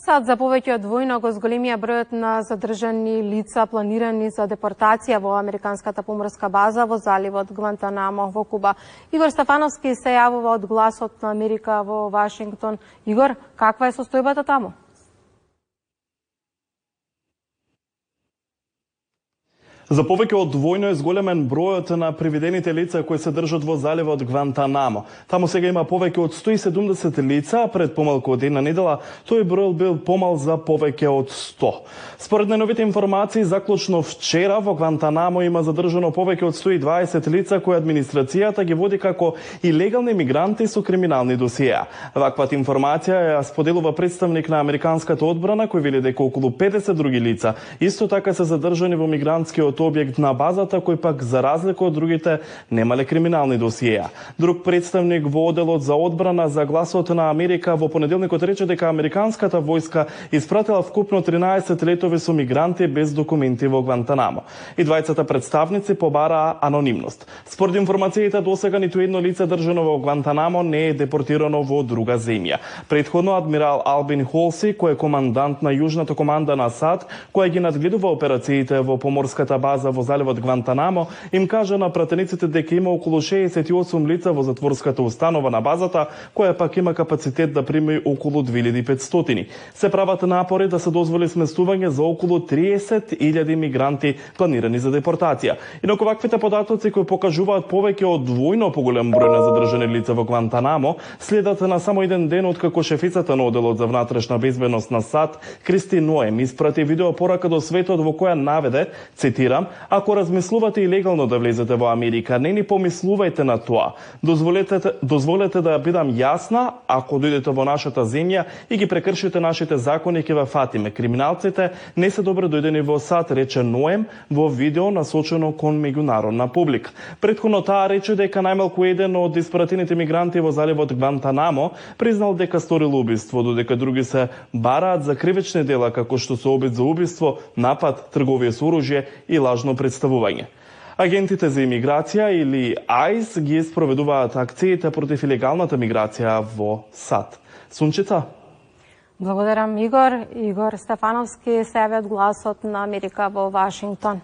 Сад за повеќе од двојно го зголемија бројот на задржани лица планирани за депортација во американската поморска база во заливот Гвантанамо во Куба. Игор Стефановски се јавува од Гласот на Америка во Вашингтон. Игор, каква е состојбата таму? За повеќе од двојно е зголемен бројот на приведените лица кои се држат во заливот Гвантанамо. Таму сега има повеќе од 170 лица, а пред помалку од една недела тој број бил помал за повеќе од 100. Според најновите информации, заклучно вчера во Гвантанамо има задржано повеќе од 120 лица кои администрацијата ги води како илегални мигранти со криминални досиеа. Ваквата информација ја споделува представник на американската одбрана кој вели дека околу 50 други лица исто така се задржани во мигрантскиот објект на базата, кој пак за разлика од другите немале криминални досиеа. Друг представник во оделот за одбрана за Гласот на Америка во понеделникот рече дека американската војска испратила вкупно 13 летови со мигранти без документи во Гвантанамо. И двајцата представници побараа анонимност. Според информациите досега ниту едно лице држано во Гвантанамо не е депортирано во друга земја. Претходно адмирал Албин Холси, кој е командант на јужната команда на САД, која ги надгледува операциите во поморската база во заливот Гвантанамо, им кажа на пратениците дека има околу 68 лица во затворската установа на базата, која пак има капацитет да прими околу 2500. Се прават напори да се дозволи сместување за околу 30.000 мигранти планирани за депортација. Инаку ваквите податоци кои покажуваат повеќе од двојно поголем број на задржани лица во Гвантанамо следат на само еден ден од како шефицата на оделот за внатрешна безбедност на САД Кристи Ноем испрати видео порака до светот во која наведе, цитирам: "Ако размислувате илегално да влезете во Америка, не ни помислувајте на тоа. Дозволете да бидам јасна, ако дојдете во нашата земја и ги прекршите нашите закони, ќе ве фатиме. Криминалците не се добро дојдени во САД", рече Ноем во видео насочено кон меѓународна публика. Претходно таа рече дека најмалку еден од испратените мигранти во заливот Гвантанамо признал дека сторил убиство, додека други се бараат за кривични дела како што се обид за убиство, напад, трговија со оружје и лажно представување. Агентите за имиграција или АЙС ги спроведуваат акциите против илегалната миграција во САД. Сунчица? Благодарам, Игор. Игор Стефановски се јави од Гласот на Америка во Вашингтон.